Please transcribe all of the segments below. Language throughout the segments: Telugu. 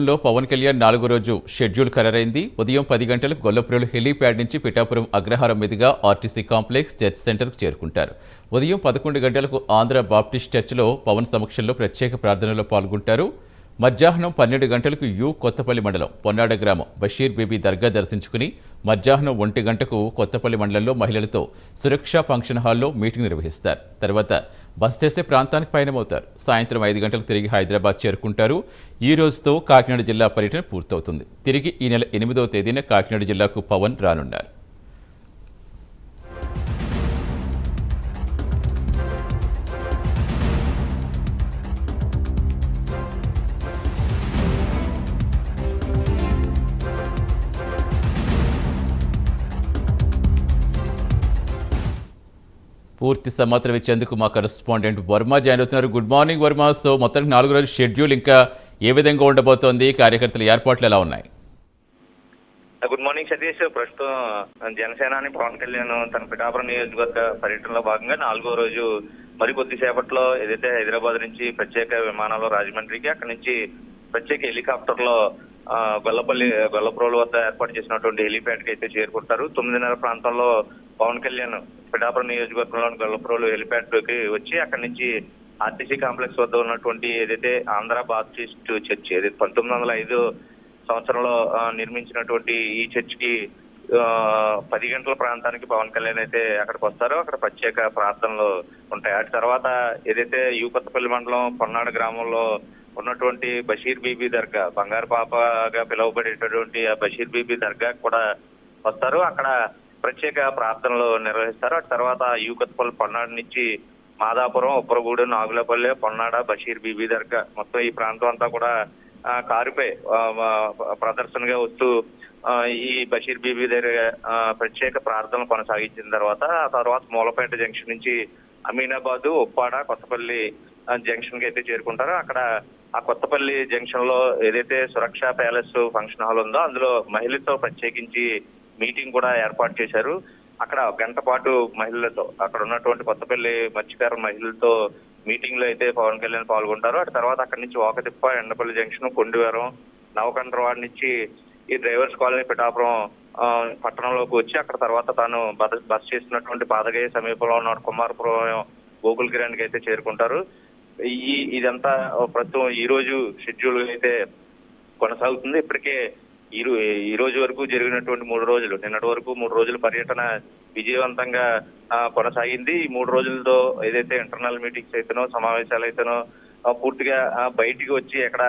లో పవన్ కళ్యాణ్ 4వ రోజు షెడ్యూల్ ఖరారైంది. ఉదయం 10 గంటలకు గొల్లప్రోలు హెలీప్యాడ్ నుంచి పిఠాపురం అగ్రహారం మీదుగా ఆర్టీసీ కాంప్లెక్స్ చర్చ్ సెంటర్కు చేరుకుంటారు. ఉదయం 11 గంటలకు ఆంధ్ర బాప్టిస్ట్ చర్చిలో పవన్ సమక్షంలో ప్రత్యేక ప్రార్థనలో పాల్గొంటారు. మధ్యాహ్నం 12 గంటలకు కొత్తపల్లి మండలం పొన్నాడ గ్రామం బషీర్ బీబీ దర్గా దర్శించుకుని మధ్యాహ్నం 1 గంటకు కొత్తపల్లి మండలంలో మహిళలతో సురక్షా ఫంక్షన్ హాల్లో మీటింగ్ నిర్వహిస్తారు. తర్వాత బస్ చేసే ప్రాంతానికి పయనమవుతారు. సాయంత్రం 5 గంటలకు తిరిగి హైదరాబాద్ చేరుకుంటారు. ఈ రోజుతో కాకినాడ జిల్లా పర్యటన పూర్తవుతుంది. తిరిగి ఈ నెల 8వ తేదీన కాకినాడ జిల్లాకు పవన్ రానున్నారు. పూర్తి సమాచారం ఇచ్చేందుకు మా కరెస్పాండెంట్ వర్మ జాయిన్ అవుతున్నారు. Good morning Varma. సో మొత్తానికి 4 రోజుల షెడ్యూల్ ఇంకా ఏ విధంగా ఉండబోతోంది? కార్యకర్తల ఏర్పాట్లు ఎలా ఉన్నాయి? Good morning Satish. ప్రస్తుతం జనసేనాని పవన్ కళ్యాణ్ తన పిఠాపురం నియోజకవర్గ పర్యటనలో భాగంగా 4వ రోజు మరికొద్దిసేపట్లో ఏదైతే హైదరాబాద్ నుంచి ప్రత్యేక విమానంలో రాజమండ్రికి, అక్కడి నుంచి ప్రత్యేక హెలికాప్టర్లో గొల్లప్రోలు వద్ద ఏర్పాటు చేసినటువంటి హెలిప్యాడ్ కి అయితే చేరుకుంటారు. 9:30 ప్రాంతంలో పవన్ కళ్యాణ్ పిఠాపురం నియోజకవర్గంలోని గొల్లప్రోలు హెలిప్యాడ్ కి వచ్చి అక్కడి నుంచి ఆర్టీసీ కాంప్లెక్స్ వద్ద ఉన్నటువంటి ఏదైతే ఆంధ్ర బాప్టిస్ట్ చర్చ్, ఏదైతే 1905 సంవత్సరంలో నిర్మించినటువంటి ఈ చర్చ్ కి 10 గంటల ప్రాంతానికి పవన్ కళ్యాణ్ అయితే అక్కడికి వస్తారు. అక్కడ ప్రత్యేక ప్రార్థనలు ఉంటాయి. అటు తర్వాత ఏదైతే కొత్తపల్లి మండలం పొన్నాడ గ్రామంలో ఉన్నటువంటి బషీర్ బీబీ దర్గా, బంగారు పాపగా పిలువబడేటటువంటి ఆ బషీర్ బీబీ దర్గా కూడా వస్తారు. అక్కడ ప్రత్యేక ప్రార్థనలు నిర్వహిస్తారు. అటు తర్వాత కొత్తపల్లి పొన్నాడ నుంచి మాదాపురం, ఉప్పరగూడెం, నాగులపల్లె, పొన్నాడ, బషీర్ బీబీ దర్గా మొత్తం ఈ ప్రాంతం అంతా కూడా కారుపై ప్రదర్శనగా వస్తూ ఈ బషీర్ బీబీ దగ్గర ప్రత్యేక ప్రార్థనలు కొనసాగించిన తర్వాత ఆ తర్వాత మూలపేట జంక్షన్ నుంచి అమీనాబాద్, ఉప్పాడ, కొత్తపల్లి జంక్షన్ కి అయితే చేరుకుంటారు. అక్కడ ఆ కొత్తపల్లి జంక్షన్ లో ఏదైతే సురక్షా ప్యాలెస్ ఫంక్షన్ హాల్ ఉందో అందులో మహిళలతో ప్రత్యేకించి మీటింగ్ కూడా ఏర్పాటు చేశారు. అక్కడ గంట పాటు మహిళలతో, అక్కడ ఉన్నటువంటి కొత్తపల్లి మత్స్యకార మహిళలతో మీటింగ్ లో అయితే పవన్ కళ్యాణ్ పాల్గొంటారు. అటు తర్వాత అక్కడి నుంచి వాకతిప్ప, ఎండపల్లి జంక్షన్, కొండవరం, నవకండ్రవాడ నుంచి ఈ డ్రైవర్స్ కాలనీ పిఠాపురం పట్టణంలోకి వచ్చి అక్కడ తర్వాత తాను బస్ చేసినటువంటి పాదగయ సమీపంలో ఉన్న కుమారపురం గోకుల్ కిరణ్ కి అయితే చేరుకుంటారు. ఇదంతా ప్రస్తుతం ఈ రోజు షెడ్యూల్ అయితే కొనసాగుతుంది. ఇప్పటికే ఈ రోజు వరకు జరిగినటువంటి 3 రోజులు, నిన్నటి వరకు 3 రోజుల పర్యటన విజయవంతంగా కొనసాగింది. ఈ 3 రోజులతో ఏదైతే ఇంటర్నల్ మీటింగ్స్ అయితేనో, సమావేశాలు అయితేనో పూర్తిగా బయటికి వచ్చి ఎక్కడ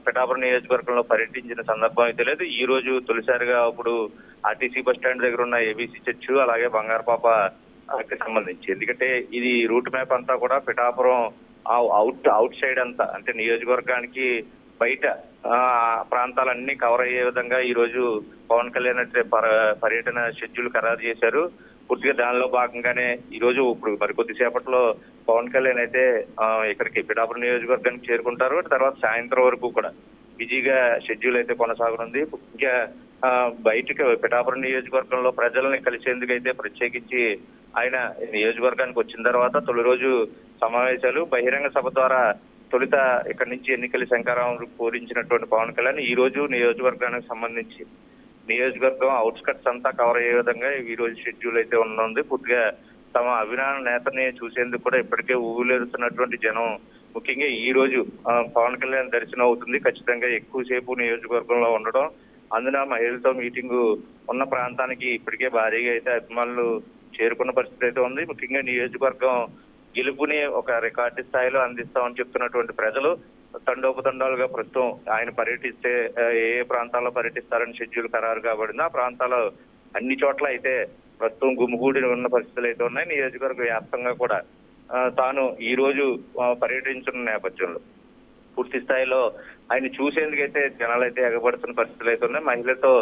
పిఠాపురం నియోజకవర్గంలో పర్యటించిన సందర్భం అయితే లేదు. ఈ రోజు తొలిసారిగా ఇప్పుడు ఆర్టీసీ బస్ స్టాండ్ దగ్గర ఉన్న ఏబీసీ చర్చ్, అలాగే బంగారుపాప కి సంబంధించి, ఎందుకంటే ఇది రూట్ మ్యాప్ అంతా కూడా పిఠాపురం అవుట్ సైడ్ అంతా, అంటే నియోజకవర్గానికి బయట ప్రాంతాలన్నీ కవర్ అయ్యే విధంగా ఈ రోజు పవన్ కళ్యాణ్ అయితే పర్యటన షెడ్యూల్ ఖరారు చేశారు. పూర్తిగా దానిలో భాగంగానే ఈ రోజు ఇప్పుడు మరికొద్దిసేపట్లో పవన్ కళ్యాణ్ అయితే ఇక్కడికి పిఠాపురం నియోజకవర్గానికి చేరుకుంటారు. తర్వాత సాయంత్రం వరకు కూడా బిజీగా షెడ్యూల్ అయితే కొనసాగనుంది. ఇంకా బయటకు పిఠాపురం నియోజకవర్గంలో ప్రజల్ని కలిసేందుకు అయితే ప్రత్యేకించి ఆయన నియోజకవర్గానికి వచ్చిన తర్వాత తొలి రోజు సమావేశాలు, బహిరంగ సభ ద్వారా తొలుత ఇక్కడి నుంచి ఎన్నికల శంకారావం పూరించినటువంటి పవన్ కళ్యాణ్ ఈ రోజు నియోజకవర్గానికి సంబంధించి నియోజకవర్గం అవుట్స్కట్స్ అంతా కవర్ అయ్యే విధంగా ఈ రోజు షెడ్యూల్ అయితే ఉంది. పూర్తిగా తమ అభిమాన నేతని చూసేందుకు కూడా ఇప్పటికే ఊగులేరుతున్నటువంటి జనం ముఖ్యంగా ఈ రోజు పవన్ కళ్యాణ్ దర్శనం అవుతుంది. ఖచ్చితంగా ఎక్కువసేపు నియోజకవర్గంలో ఉండడం, అందున మహిళలతో మీటింగు ఉన్న ప్రాంతానికి ఇప్పటికే భారీగా అయితే అభిమానులు చేరుకున్న పరిస్థితి అయితే ఉంది. ముఖ్యంగా నియోజకవర్గం గెలుపుని ఒక రికార్డు స్థాయిలో అందిస్తామని చెప్తున్నటువంటి ప్రజలు తండోపతండాలుగా ప్రస్తుతం ఆయన పర్యటిస్తే ఏ ప్రాంతాల్లో పర్యటిస్తారని షెడ్యూల్ ఖరారు కాబడింది. ఆ ప్రాంతాల్లో అన్ని చోట్ల అయితే ప్రస్తుతం గుమిగూడి ఉన్న పరిస్థితులు అయితే ఉన్నాయి. నియోజకవర్గ వ్యాప్తంగా కూడా తాను ఈ రోజు పర్యటించిన నేపథ్యంలో పూర్తి స్థాయిలో ఆయన చూసేందుకైతే జనాలు అయితే ఎగబడుతున్న పరిస్థితులు అయితే ఉన్నాయి. మహిళలతో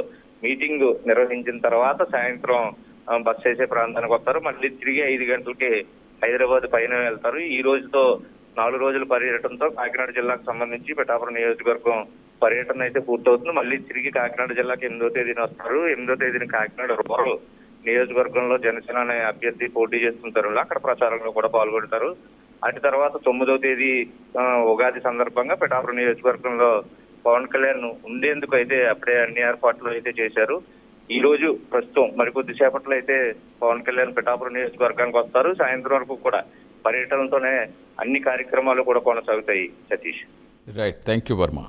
మీటింగ్ నిర్వహించిన తర్వాత సాయంత్రం బస్ చేసే ప్రాంతానికి వస్తారు. మళ్ళీ తిరిగి 5 గంటలకి హైదరాబాద్ పైన వెళ్తారు. ఈ రోజుతో 4 రోజుల పర్యటనతో కాకినాడ జిల్లాకు సంబంధించి పిఠాపురం నియోజకవర్గం పర్యటన అయితే పూర్తవుతుంది. మళ్ళీ తిరిగి కాకినాడ జిల్లాకి 8వ తేదీన వస్తారు. 8వ తేదీన కాకినాడ రూరల్ నియోజకవర్గంలో జనసేన అనే అభ్యర్థి పోటీ చేస్తున్న తరుణంలో అక్కడ ప్రచారంలో కూడా పాల్గొంటారు. అటు తర్వాత 9వ తేదీ ఉగాది సందర్భంగా పిఠాపురం నియోజకవర్గంలో పవన్ కళ్యాణ్ ఉండేందుకు అయితే అప్పుడే అన్ని ఏర్పాట్లు అయితే చేశారు. ఈ రోజు ప్రస్తుతం మరికొద్ది సేపట్లో అయితే పవన్ కళ్యాణ్ పిఠాపురం నియోజకవర్గానికి వస్తారు. సాయంత్రం వరకు కూడా పర్యటనతోనే అన్ని కార్యక్రమాలు కూడా కొనసాగుతాయి. Satish. Right, thank you Varma.